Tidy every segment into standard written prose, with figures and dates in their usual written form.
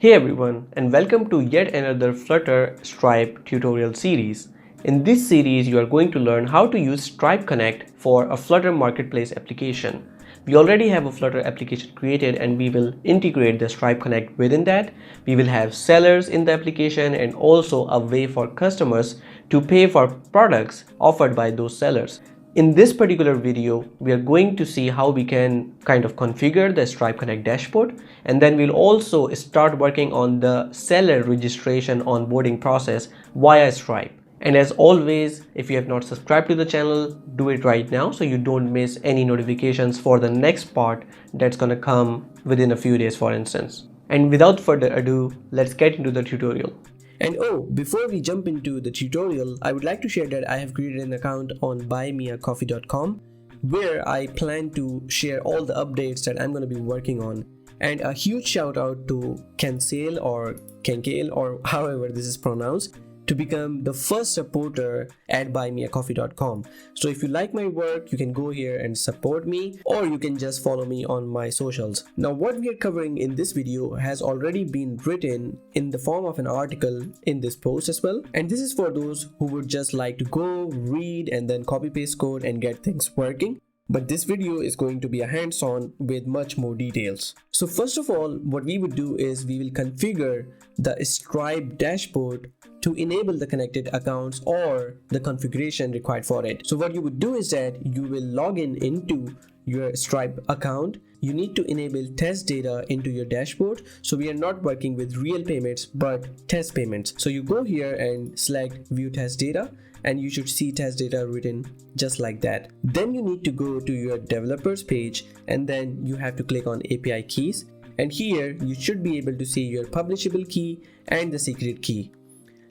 Hey everyone, and welcome to yet another Flutter Stripe tutorial series. In this series, you are going to learn how to use Stripe Connect for a Flutter Marketplace application. We already have a Flutter application created and we will integrate the Stripe Connect within that. We will have sellers in the application and also a way for customers to pay for products offered by those sellers. In this particular video, we are going to see how we can kind of configure the Stripe Connect dashboard, and then we'll also start working on the seller registration onboarding process via Stripe. And as always, if you have not subscribed to the channel, do it right now so you don't miss any notifications for the next part that's gonna come within a few days, for instance. And without further ado, let's get into the tutorial. And before we jump into the tutorial, I would like to share that I have created an account on buymeacoffee.com where I plan to share all the updates that I'm going to be working on. And a huge shout out to Kensale or Kenkale or however this is pronounced to become the first supporter at buymeacoffee.com. So if you like my work, you can go here and support me, or you can just follow me on my socials. Now what we are covering in this video has already been written in the form of an article in this post as well, and this is for those who would just like to go read and then copy paste code and get things working. But this video is going to be a hands-on with much more details. So first of all, what we would do is we will configure the Stripe dashboard to enable the connected accounts or the configuration required for it. So what you would do is that you will log in into your Stripe account. You need to enable test data into your dashboard. So we are not working with real payments, but test payments. So you go here and select view test data, and you should see test data written just like that. Then you need to go to your developers page, and then you have to click on API keys. And here you should be able to see your publishable key and the secret key.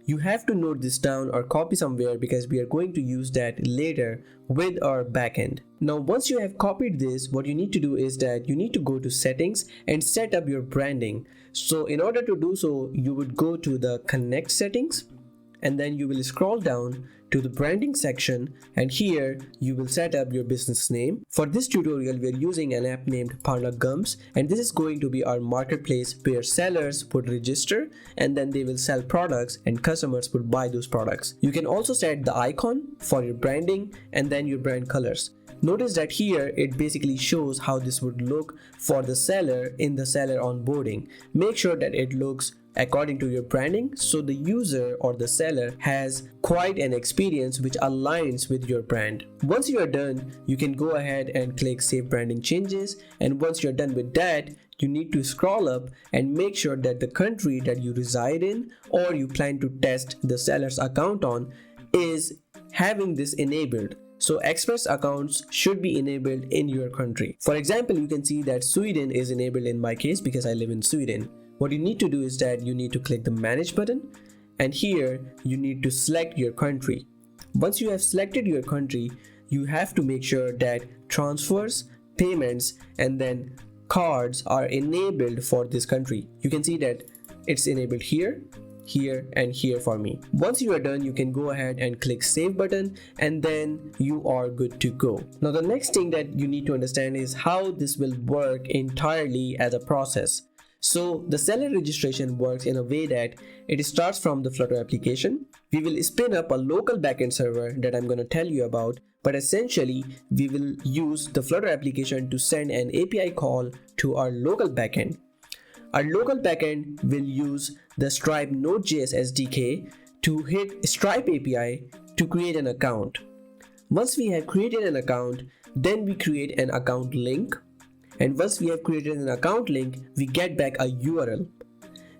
You have to note this down or copy somewhere because we are going to use that later with our backend. Now once you have copied this, what you need to do is that you need to go to settings and set up your branding. So in order to do so, you would go to the connect settings, and then you will scroll down to the branding section, and here you will set up your business name. For this tutorial, we are using an app named Parla Gums, and this is going to be our marketplace where sellers would register and then they will sell products and customers would buy those products. You can also set the icon for your branding and then your brand colors. Notice that here it basically shows how this would look for the seller in the seller onboarding. Make sure that it looks according to your branding so the user or the seller has quite an experience which aligns with your brand. Once you are done, you can go ahead and click save branding changes, and once you're done with that, you need to scroll up and make sure that the country that you reside in or you plan to test the seller's account on is having this enabled. So express accounts should be enabled in your country. For example, you can see that Sweden is enabled in my case because I live in Sweden. What you need to do is that you need to click the manage button, and here you need to select your country. Once you have selected your country, you have to make sure that transfers, payments, and then cards are enabled for this country. You can see that it's enabled here, here, and here for me. Once you are done, you can go ahead and click save button, and then you are good to go. Now the next thing that you need to understand is how this will work entirely as a process. So the seller registration works in a way that it starts from the Flutter application. We will spin up a local backend server that I'm going to tell you about, but essentially we will use the Flutter application to send an API call to our local backend. Our local backend will use the Stripe Node.js SDK to hit Stripe API to create an account. Once we have created an account, then we create an account link. And once we have created an account link, we get back a URL.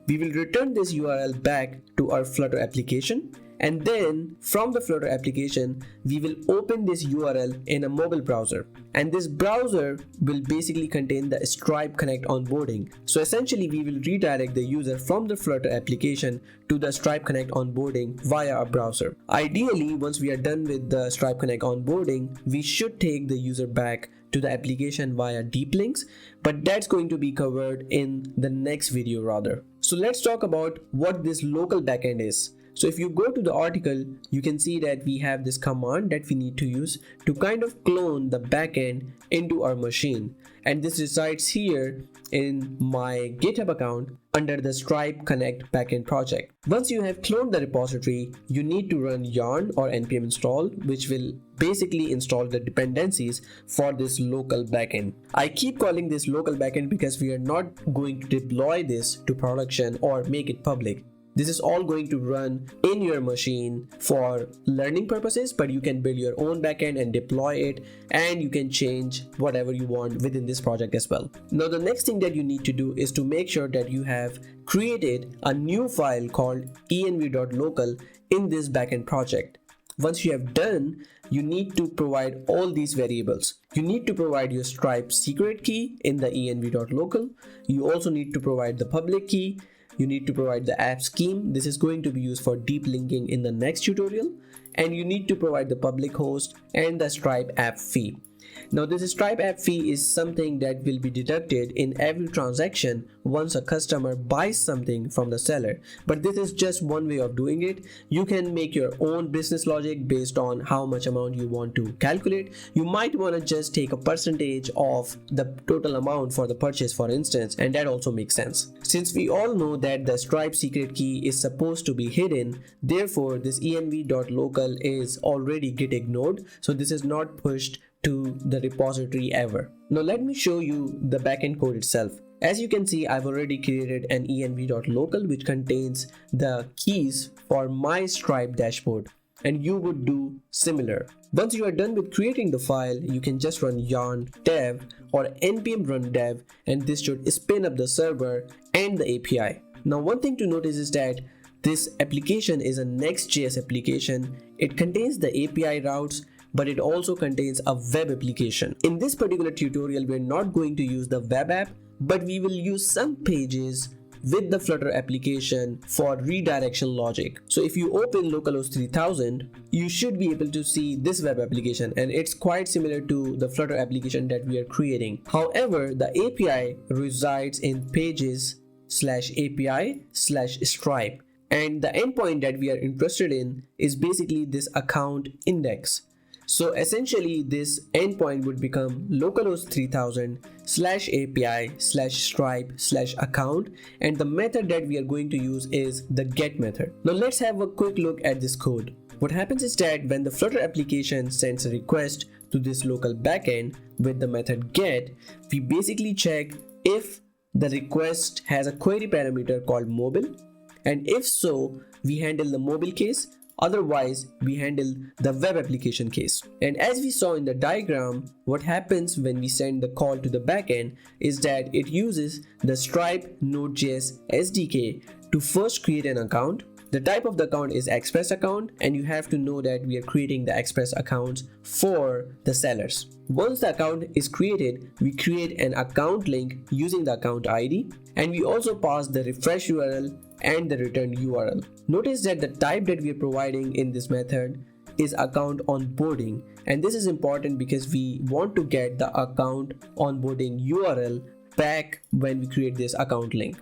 We will return this URL back to our Flutter application, and then from the Flutter application, we will open this URL in a mobile browser. And this browser will basically contain the Stripe Connect onboarding. So essentially, we will redirect the user from the Flutter application to the Stripe Connect onboarding via a browser. Ideally, once we are done with the Stripe Connect onboarding, we should take the user back to the application via deep links, but that's going to be covered in the next video rather. So let's talk about what this local backend is. So if you go to the article, you can see that we have this command that we need to use to kind of clone the backend into our machine. And this resides here in my GitHub account under the Stripe Connect backend project. Once you have cloned the repository, you need to run yarn or npm install, which will basically install the dependencies for this local backend. I keep calling this local backend because we are not going to deploy this to production or make it public. This is all going to run in your machine for learning purposes, but you can build your own backend and deploy it, and you can change whatever you want within this project as well. Now, the next thing that you need to do is to make sure that you have created a new file called env.local in this backend project. Once you have done, you need to provide all these variables. You need to provide your Stripe secret key in the env.local. You also need to provide the public key. You need to provide the app scheme. This is going to be used for deep linking in the next tutorial. And you need to provide the public host and the Stripe app fee. Now, this Stripe app fee is something that will be deducted in every transaction once a customer buys something from the seller. But this is just one way of doing it. You can make your own business logic based on how much amount you want to calculate. You might want to just take a percentage of the total amount for the purchase, for instance, and that also makes sense. Since we all know that the Stripe secret key is supposed to be hidden, therefore this env.local is already git ignored, so this is not pushed to the repository ever. Now let me show you the backend code itself. As you can see, I've already created an env.local which contains the keys for my Stripe dashboard, and you would do similar. Once you are done with creating the file, you can just run yarn dev or npm run dev, and this should spin up the server and the API. Now, one thing to notice is that this application is a Next.js application. It contains the API routes, but it also contains a web application. In this particular tutorial, we're not going to use the web app, but we will use some pages with the Flutter application for redirection logic. So if you open localhost 3000, you should be able to see this web application, and it's quite similar to the Flutter application that we are creating. However, the API resides in pages/API/Stripe, and the endpoint that we are interested in is basically this account index. So essentially this endpoint would become localhost 3000/API/Stripe/account, and the method that we are going to use is the get method. Now let's have a quick look at this code. What happens is that when the Flutter application sends a request to this local backend with the method get, we basically check if the request has a query parameter called mobile, and if so, we handle the mobile case. Otherwise, we handle the web application case. And as we saw in the diagram, what happens when we send the call to the backend is that it uses the Stripe Node.js SDK to first create an account. The type of the account is Express account, and you have to know that we are creating the Express accounts for the sellers. Once the account is created, we create an account link using the account ID, and we also pass the refresh URL and the return URL. Notice that the type that we are providing in this method is account onboarding, and this is important because we want to get the account onboarding URL back when we create this account link.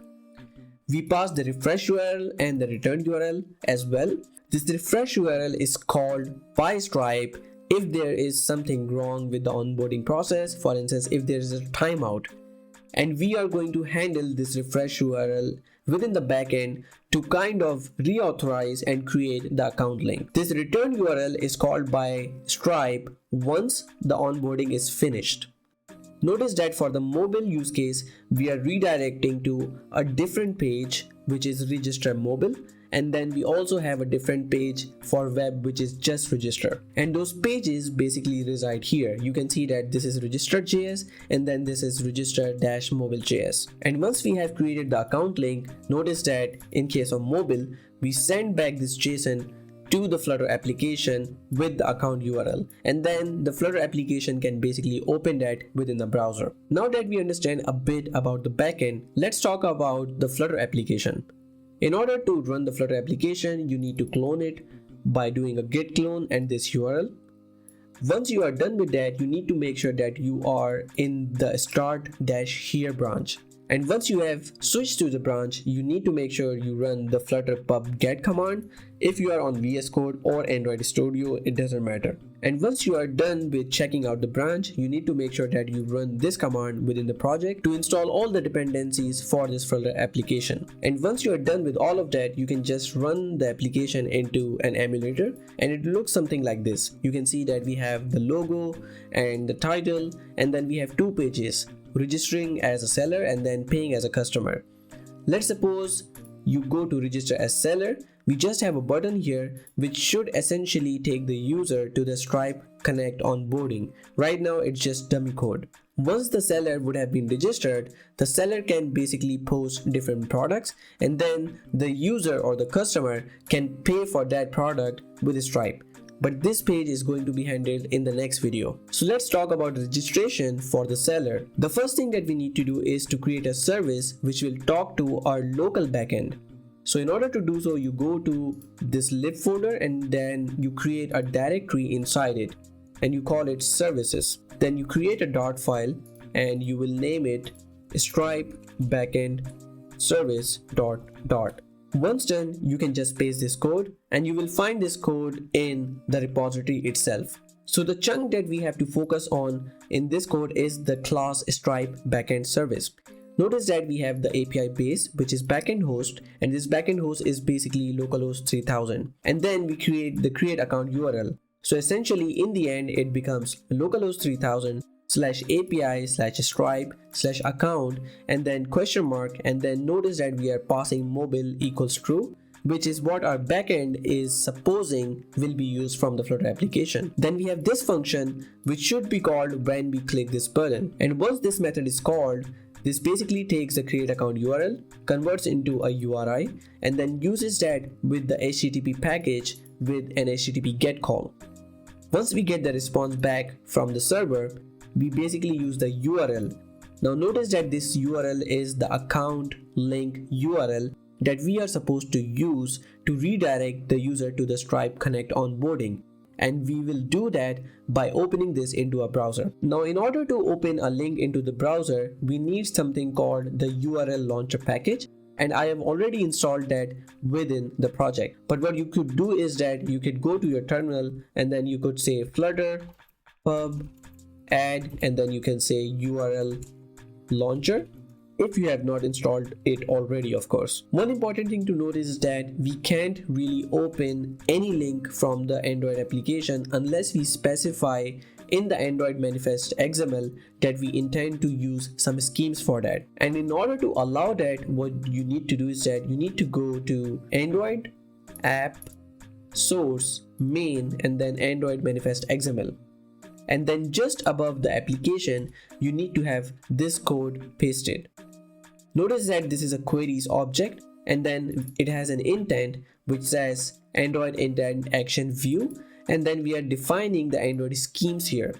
We pass the refresh URL and the return URL as well. This refresh URL is called by Stripe if there is something wrong with the onboarding process, for instance if there is a timeout, and we are going to handle this refresh URL within the backend to kind of reauthorize and create the account link. This return URL is called by Stripe once the onboarding is finished. Notice that for the mobile use case, we are redirecting to a different page which is register mobile, and then we also have a different page for web which is just register, and those pages basically reside here. You can see that this is register.js and then this is register-mobile.js. And once we have created the account link, notice that in case of mobile, we send back this JSON to the Flutter application with the account URL, and then the Flutter application can basically open that within the browser. Now that we understand a bit about the backend, let's talk about the Flutter application. In order to run the Flutter application, you need to clone it by doing a git clone and this URL. Once you are done with that, you need to make sure that you are in the start-here branch. And once you have switched to the branch, you need to make sure you run the Flutter pub get command. If you are on VS Code or Android Studio, it doesn't matter. And once you are done with checking out the branch, you need to make sure that you run this command within the project to install all the dependencies for this Flutter application. And once you are done with all of that, you can just run the application into an emulator and it looks something like this. You can see that we have the logo and the title, and then we have two pages: registering as a seller and then paying as a customer. Let's suppose you go to register as seller. We just have a button here which should essentially take the user to the Stripe Connect onboarding. Right now it's just dummy code. Once the seller would have been registered, the seller can basically post different products and then the user or the customer can pay for that product with Stripe. But this page is going to be handled in the next video. So let's talk about registration for the seller. The first thing that we need to do is to create a service which will talk to our local backend. So in order to do so, you go to this lib folder and then you create a directory inside it and you call it services. Then you create a dot file and you will name it Stripe backend service dot. Once done, you can just paste this code and you will find this code in the repository itself. So the chunk that we have to focus on in this code is the class Stripe backend service. Notice that we have the API base, which is backend host, and this backend host is basically localhost 3000. And then we create the create account URL. So essentially in the end, it becomes localhost 3000 /API/Stripe/account and then question mark, and then notice that we are passing mobile equals true, which is what our backend is supposing will be used from the Flutter application. Then we have this function which should be called when we click this button, and once this method is called, this basically takes the create account URL, converts into a URI, and then uses that with the HTTP package with an HTTP GET call. Once we get the response back from the server, we basically use the URL. Now notice that this URL is the account link URL that we are supposed to use to redirect the user to the Stripe Connect onboarding. And we will do that by opening this into a browser. Now in order to open a link into the browser, we need something called the URL launcher package, and I have already installed that within the project. But what you could do is that you could go to your terminal and then you could say flutter pub add and then you can say URL launcher if you have not installed it already, of course. One important thing to notice is that we can't really open any link from the Android application unless we specify in the Android manifest XML that we intend to use some schemes for that. And in order to allow that, what you need to do is that you need to go to Android app source main and then Android manifest XML. And then just above the application, you need to have this code pasted. Notice that this is a queries object and then it has an intent which says Android intent action view, and then we are defining the Android schemes here.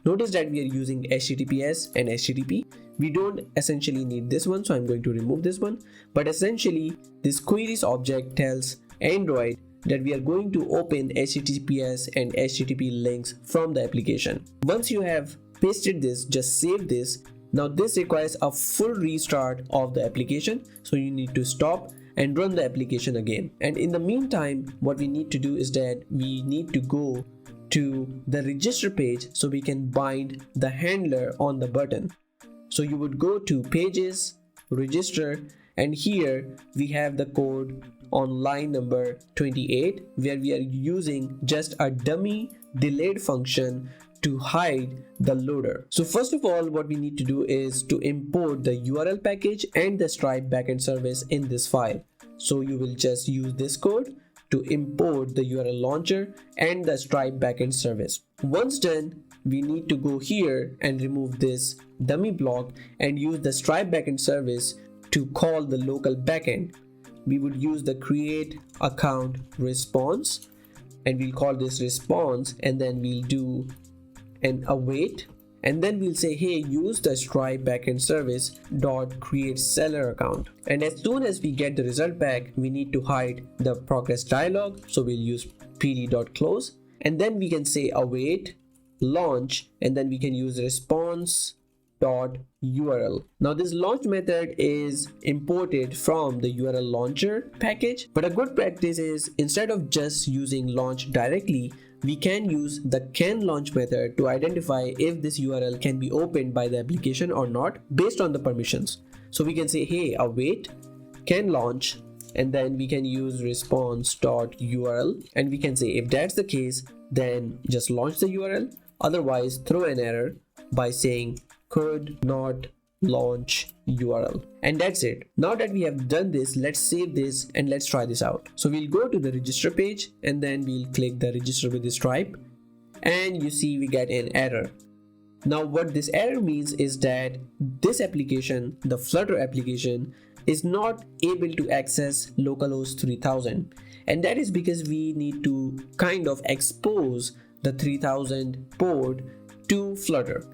Notice that we are using HTTPS and HTTP. We don't essentially need this one, so I'm going to remove this one. But essentially this queries object tells Android that we are going to open HTTPS and HTTP links from the application. Once you have pasted this, just save this. Now this requires a full restart of the application, so you need to stop and run the application again. And in the meantime, what we need to do is that we need to go to the register page so we can bind the handler on the button. So you would go to pages, register, and here we have the code on line number 28 where we are using just a dummy delayed function to hide the loader. So first of all, what we need to do is to import the URL package and the Stripe backend service in this file. So you will just use this code to import the URL launcher and the Stripe backend service. Once done, we need to go here and remove this dummy block and use the Stripe backend service to call the local backend. We would use the create account response and we'll call this response, and then we'll do an await, and then we'll say, hey, use the Stripe backend service dot create seller account. And as soon as we get the result back, we need to hide the progress dialog, so we'll use pd.close, and then we can say await launch, and then we can use response URL. Now this launch method is imported from the URL launcher package, but a good practice is instead of just using launch directly, we can use the can launch method to identify if this URL can be opened by the application or not based on the permissions. So we can say, hey, await can launch, and then we can use response.url, and we can say if that's the case, then just launch the URL. Otherwise, throw an error by saying could not launch URL. And that's it. Now that we have done this, let's save this and let's try this out. So we'll go to the register page and then we'll click the register with Stripe, and you see we get an error. Now what this error means is that this application, the Flutter application, is not able to access localhost 3000, and that is because we need to kind of expose the 3000 port to Flutter,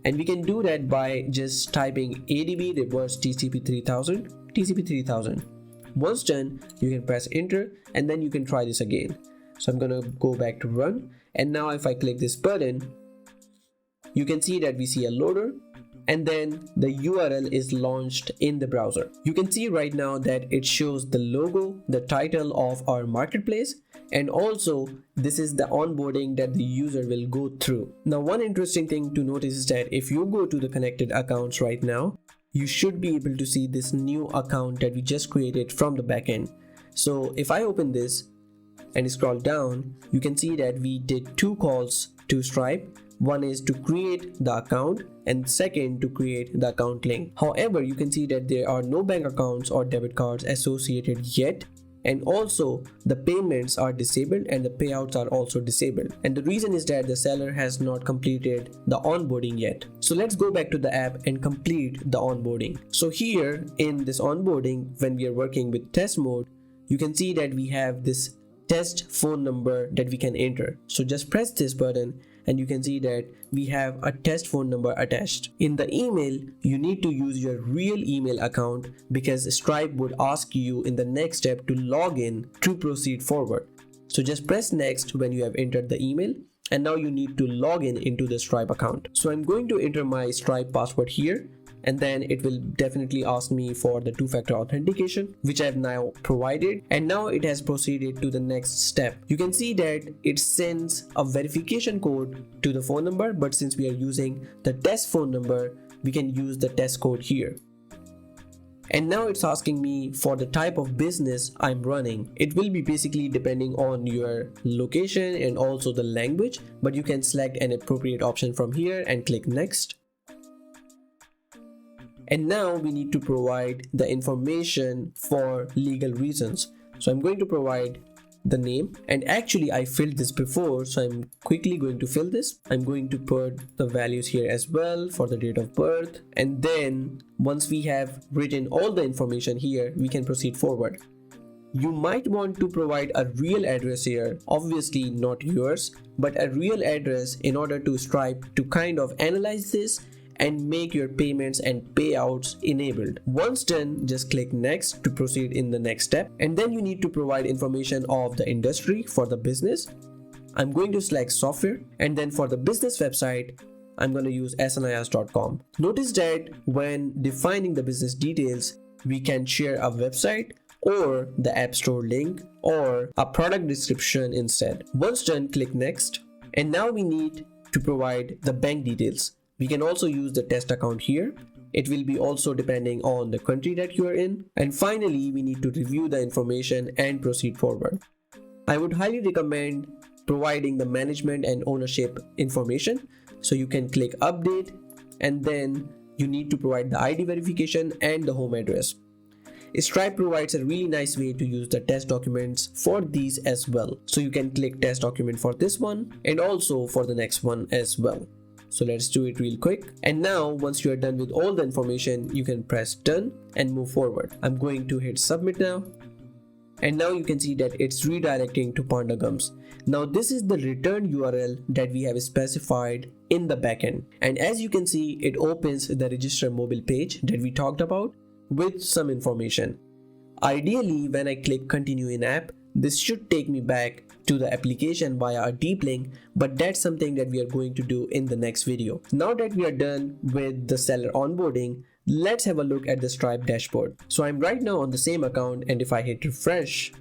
and we can do that by just typing adb reverse TCP 3000. Once done, you can press enter and then you can try this again. So I'm gonna go back to run, and now if I click this button, you can see that we see a loader, and then the URL is launched in the browser. You can see right now that it shows the logo, the title of our marketplace, and also this is the onboarding that the user will go through. Now one interesting thing to notice is that if you go to the connected accounts right now, you should be able to see this new account that we just created from the backend. So if I open this and scroll down, you can see that we did 2 calls to Stripe. One is to create the account and second to create the account link. However, you can see that there are no bank accounts or debit cards associated yet, and also the payments are disabled and the payouts are also disabled, and the reason is that the seller has not completed the onboarding yet. So let's go back to the app and complete the onboarding. So here in this onboarding, when we are working with test mode, you can see that we have this test phone number that we can enter. So just press this button and you can see that we have a test phone number attached. In the email, you need to use your real email account because Stripe would ask you in the next step to log in to proceed forward. So just press next when you have entered the email, and now you need to log in into the Stripe account. So I'm going to enter my Stripe password here, and then it will definitely ask me for the 2-factor authentication, which I have now provided, and now it has proceeded to the next step. You can see that it sends a verification code to the phone number, but since we are using the test phone number, we can use the test code here. And now it's asking me for the type of business I'm running. It will be basically depending on your location and also the language, but you can select an appropriate option from here and click next. And now we need to provide the information for legal reasons. So I'm going to provide the name, and actually I filled this before, so I'm quickly going to fill this. I'm going to put the values here as well for the date of birth, and then once we have written all the information here, we can proceed forward. You might want to provide a real address here, obviously not yours, but a real address in order to Stripe to kind of analyze this and make your payments and payouts enabled. Once done, just click next to proceed in the next step, and then you need to provide information of the industry for the business. I'm going to select software, and then for the business website, I'm going to use snias.com. Notice that when defining the business details, we can share a website or the App Store link or a product description instead. Once done, click next, and now we need to provide the bank details. We can also use the test account here. It will be also depending on the country that you are in. And finally, we need to review the information and proceed forward. I would highly recommend providing the management and ownership information. So you can click update, and then you need to provide the ID verification and the home address. Stripe provides a really nice way to use the test documents for these as well. So you can click test document for this one and also for the next one as well. So let's do it real quick. And now once you are done with all the information, you can press done and move forward. I'm going to hit submit now. And now you can see that it's redirecting to Panda Gums. Now this is the return URL that we have specified in the backend. And as you can see, it opens the register mobile page that we talked about with some information. Ideally, when I click continue in app, this should take me back to the application via a deep link, but that's something that we are going to do in the next video. Now that we are done with the seller onboarding, let's have a look at the Stripe dashboard. So I'm right now on the same account, and if I hit refresh,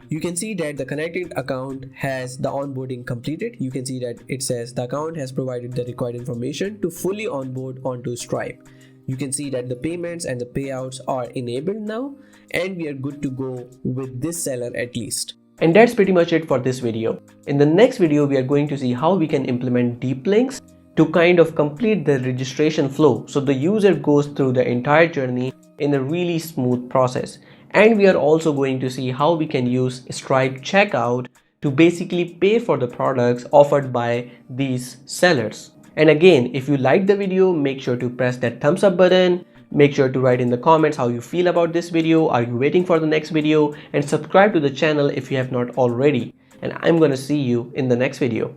you can see that the connected account has the onboarding completed. You can see that it says the account has provided the required information to fully onboard onto Stripe. You can see that the payments and the payouts are enabled now, and we are good to go with this seller at least. And that's pretty much it for this video. In the next video, we are going to see how we can implement deep links to kind of complete the registration flow, so the user goes through the entire journey in a really smooth process. And we are also going to see how we can use Stripe checkout to basically pay for the products offered by these sellers. And again, if you liked the video, make sure to press that thumbs up button. Make sure to write in the comments how you feel about this video. Are you waiting for the next video? And subscribe to the channel if you have not already. And I'm gonna see you in the next video.